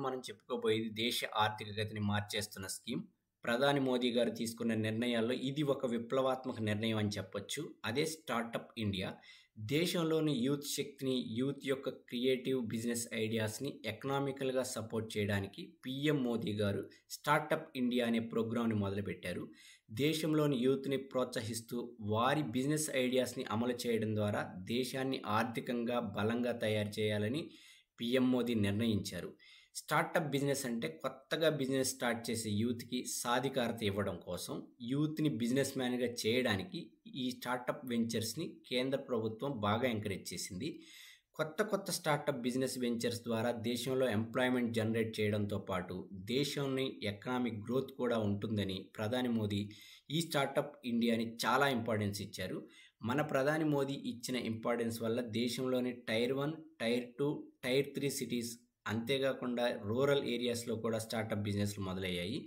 మనం చెప్పుకోబోయేది దేశ ఆర్థిక గతిని మార్చేస్తున్న స్కీమ్. ప్రధాని మోదీ గారు తీసుకున్న నిర్ణయాల్లో ఇది ఒక విప్లవాత్మక నిర్ణయం అని చెప్పొచ్చు. అదే స్టార్టప్ ఇండియా. దేశంలోని యూత్ శక్తిని, యూత్ యొక్క క్రియేటివ్ బిజినెస్ ఐడియాస్ని ఎకనామికల్గా సపోర్ట్ చేయడానికి పీఎం మోదీ గారు స్టార్టప్ ఇండియా అనే ప్రోగ్రాంని మొదలుపెట్టారు. దేశంలోని యూత్ని ప్రోత్సహిస్తూ వారి బిజినెస్ ఐడియాస్ని అమలు చేయడం ద్వారా దేశాన్ని ఆర్థికంగా బలంగా తయారు చేయాలని పీఎం మోదీ నిర్ణయించారు. స్టార్టప్ బిజినెస్ అంటే కొత్తగా బిజినెస్ స్టార్ట్ చేసే యూత్కి సాధికారత ఇవ్వడం కోసం, యూత్ని బిజినెస్ మ్యాన్గా చేయడానికి ఈ స్టార్టప్ వెంచర్స్ని కేంద్ర ప్రభుత్వం బాగా ఎంకరేజ్ చేసింది. కొత్త స్టార్టప్ బిజినెస్ వెంచర్స్ ద్వారా దేశంలో ఎంప్లాయ్మెంట్ జనరేట్ చేయడంతో పాటు దేశంని ఎకనామిక్ గ్రోత్ కూడా ఉంటుందని ప్రధాని మోదీ ఈ స్టార్టప్ ఇండియాని చాలా ఇంపార్టెన్స్ ఇచ్చారు. మన ప్రధాని మోదీ ఇచ్చిన ఇంపార్టెన్స్ వల్ల దేశంలోని టైర్ 1, టైర్ 2, టైర్ 3 సిటీస్, అంతేకాకుండా రూరల్ ఏరియాస్లో కూడా స్టార్టప్ బిజినెస్లు మొదలయ్యాయి.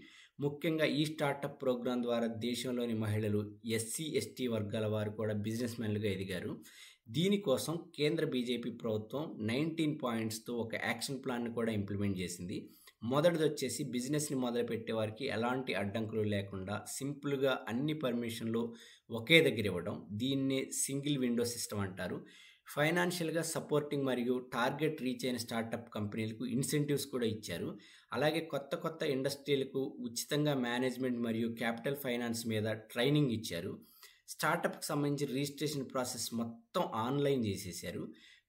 ముఖ్యంగా ఈ స్టార్టప్ ప్రోగ్రాం ద్వారా దేశంలోని మహిళలు, ఎస్సీ ఎస్టీ వర్గాల వారు కూడా బిజినెస్ మెన్లుగా ఎదిగారు. దీనికోసం కేంద్ర బీజేపీ ప్రభుత్వం 19 పాయింట్స్తో ఒక యాక్షన్ ప్లాన్ని కూడా ఇంప్లిమెంట్ చేసింది. మొదటిది వచ్చేసి బిజినెస్ని మొదలుపెట్టే వారికి ఎలాంటి అడ్డంకులు లేకుండా సింపుల్గా అన్ని పర్మిషన్లు ఒకే దగ్గర ఇవ్వడం. దీన్నే సింగిల్ విండో సిస్టమ్ అంటారు. ఫైనాన్షియల్గా సపోర్టింగ్ మరియు టార్గెట్ రీచ్ అయిన స్టార్టప్ కంపెనీలకు ఇన్సెంటివ్స్ కూడా ఇచ్చారు. అలాగే కొత్త ఇండస్ట్రీలకు ఉచితంగా మేనేజ్మెంట్ మరియు క్యాపిటల్ ఫైనాన్స్ మీద ట్రైనింగ్ ఇచ్చారు. స్టార్టప్కి సంబంధించి రిజిస్ట్రేషన్ ప్రాసెస్ మొత్తం ఆన్లైన్ చేసేసారు.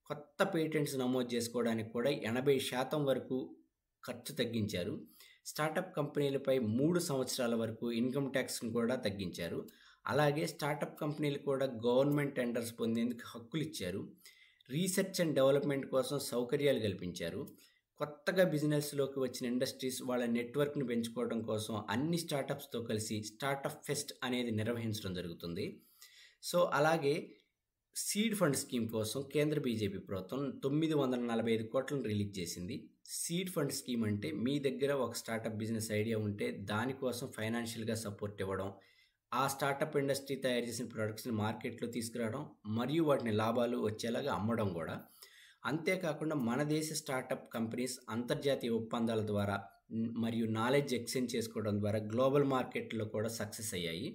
కొత్త పేటెంట్స్ నమోదు చేసుకోవడానికి కూడా 80% వరకు ఖర్చు తగ్గించారు. స్టార్టప్ కంపెనీలపై 3 సంవత్సరాల వరకు ఇన్కమ్ ట్యాక్స్ను కూడా తగ్గించారు. అలాగే స్టార్టప్ కంపెనీలు కూడా గవర్నమెంట్ టెండర్స్ పొందేందుకు హక్కులు ఇచ్చారు. రీసెర్చ్ అండ్ డెవలప్మెంట్ కోసం సౌకర్యాలు కల్పించారు. కొత్తగా బిజినెస్లోకి వచ్చిన ఇండస్ట్రీస్ వాళ్ళ నెట్వర్క్ని పెంచుకోవడం కోసం అన్ని స్టార్టప్స్తో కలిసి స్టార్టప్ ఫెస్ట్ అనేది నిర్వహించడం జరుగుతుంది. సో అలాగే సీడ్ ఫండ్ స్కీమ్ కోసం కేంద్ర బీజేపీ ప్రభుత్వం 945 కోట్లను రిలీజ్ చేసింది. సీడ్ ఫండ్ స్కీమ్ అంటే మీ దగ్గర ఒక స్టార్టప్ బిజినెస్ ఐడియా ఉంటే దానికోసం ఫైనాన్షియల్గా సపోర్ట్ ఇవ్వడం, ఆ స్టార్టప్ ఇండస్ట్రీ తయారు చేసిన ప్రొడక్ట్స్ని మార్కెట్లో తీసుకురావడం మరియు వాటిని లాభాలు వచ్చేలాగా అమ్మడం కూడా. అంతేకాకుండా మన దేశ స్టార్టప్ కంపెనీస్ అంతర్జాతీయ ఒప్పందాల ద్వారా మరియు నాలెడ్జ్ ఎక్స్చేంజ్ చేసుకోవడం ద్వారా గ్లోబల్ మార్కెట్లో కూడా సక్సెస్ అయ్యాయి.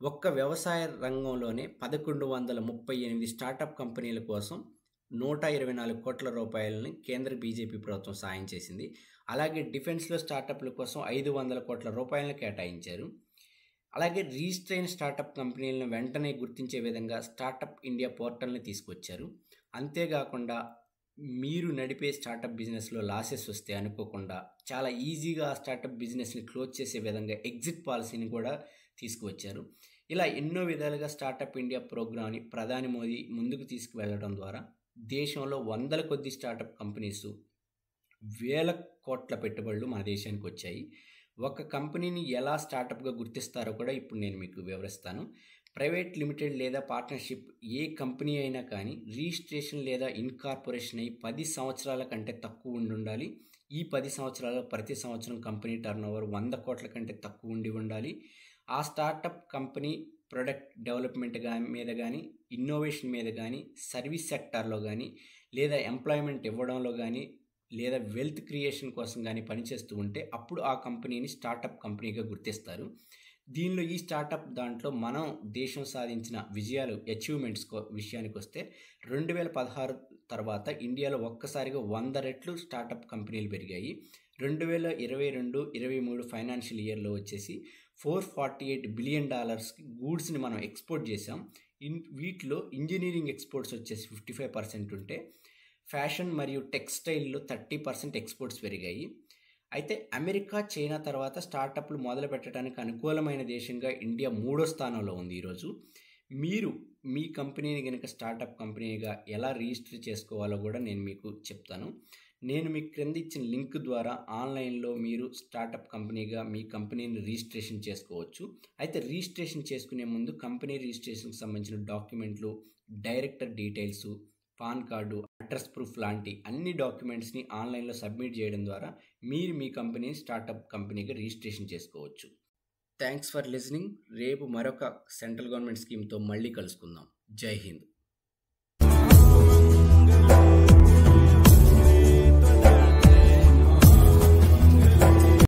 ఒక్క వ్యవసాయ రంగంలోనే 1138 స్టార్టప్ కంపెనీల కోసం 124 కోట్ల రూపాయలని కేంద్ర బీజేపీ ప్రభుత్వం సాయం చేసింది. అలాగే డిఫెన్స్లో స్టార్టప్ల కోసం 500 కోట్ల రూపాయలను కేటాయించారు. అలాగే రిజిస్టర్ అయిన స్టార్టప్ కంపెనీలను వెంటనే గుర్తించే విధంగా స్టార్టప్ ఇండియా పోర్టల్ని తీసుకొచ్చారు. అంతేకాకుండా మీరు నడిపే స్టార్టప్ బిజినెస్లో లాసెస్ వస్తే అనుకోకుండా చాలా ఈజీగా ఆ స్టార్టప్ బిజినెస్ని క్లోజ్ చేసే విధంగా ఎగ్జిట్ పాలసీని కూడా తీసుకువచ్చారు. ఇలా ఎన్నో విధాలుగా స్టార్టప్ ఇండియా ప్రోగ్రామ్ని ప్రధాని మోదీ ముందుకు తీసుకువెళ్ళడం ద్వారా దేశంలో వందల కొద్ది స్టార్టప్ కంపెనీస్, వేల కోట్ల పెట్టుబడులు మన దేశానికి వచ్చాయి. ఒక కంపెనీని ఎలా స్టార్టప్గా గుర్తిస్తారో కూడా ఇప్పుడు నేను మీకు వివరిస్తాను. ప్రైవేట్ లిమిటెడ్ లేదా పార్ట్నర్షిప్ ఏ కంపెనీ అయినా కానీ రిజిస్ట్రేషన్ లేదా ఇన్కార్పొరేషన్ అయ్యి 10 సంవత్సరాల కంటే తక్కువ ఉండాలి. ఈ 10 సంవత్సరాల్లో ప్రతి సంవత్సరం కంపెనీ టర్నోవర్ 100 కోట్ల కంటే తక్కువ ఉండాలి. ఆ స్టార్టప్ కంపెనీ ప్రొడక్ట్ డెవలప్మెంట్ మీద కానీ, ఇన్నోవేషన్ మీద కానీ, సర్వీస్ సెక్టార్లో కానీ, లేదా ఎంప్లాయ్మెంట్ ఇవ్వడంలో కానీ, లేదా వెల్త్ క్రియేషన్ కోసం కానీ పనిచేస్తూ ఉంటే అప్పుడు ఆ కంపెనీని స్టార్టప్ కంపెనీగా గుర్తిస్తారు. దీనిలో ఈ స్టార్టప్ దాంట్లో మనం దేశం సాధించిన విజయాలు, అచీవ్మెంట్స్ విషయానికి వస్తే 2016 తర్వాత ఇండియాలో ఒక్కసారిగా 100 రెట్లు స్టార్టప్ కంపెనీలు పెరిగాయి. 2022-23 ఫైనాన్షియల్ ఇయర్లో వచ్చేసి $448 బిలియన్ గూడ్స్ని మనం ఎక్స్పోర్ట్ చేసాం. వీటిలో ఇంజనీరింగ్ ఎక్స్పోర్ట్స్ వచ్చేసి 55% ఉంటే ఫ్యాషన్ మరియు టెక్స్టైల్లో 30% ఎక్స్పోర్ట్స్ పెరిగాయి. అయితే అమెరికా, చైనా తర్వాత స్టార్టప్లు మొదలు పెట్టడానికి అనుకూలమైన దేశంగా ఇండియా 3వ స్థానంలో ఉంది ఈరోజు. మీరు మీ కంపెనీని కనుక స్టార్టప్ కంపెనీగా ఎలా రిజిస్టర్ చేసుకోవాలో కూడా నేను మీకు చెప్తాను. నేను మీకు క్రింద ఇచ్చిన లింక్ ద్వారా ఆన్లైన్లో మీరు స్టార్టప్ కంపెనీగా మీ కంపెనీని రిజిస్ట్రేషన్ చేసుకోవచ్చు. అయితే రిజిస్ట్రేషన్ చేసుకునే ముందు కంపెనీ రిజిస్ట్రేషన్కి సంబంధించిన డాక్యుమెంట్లు, director details, pan card, address proof లాంటి అన్ని డాక్యుమెంట్స్ని ఆన్లైన్లో సబ్మిట్ చేయడం ద్వారా మీరు మీ కంపెనీని స్టార్టప్ కంపెనీగా రిజిస్ట్రేషన్ చేసుకోవచ్చు. Thanks for listening. రేపు మరొక సెంట్రల్ గవర్నమెంట్ స్కీమ్తో మళ్ళీ కలుసుకుందాం. జై హింద్.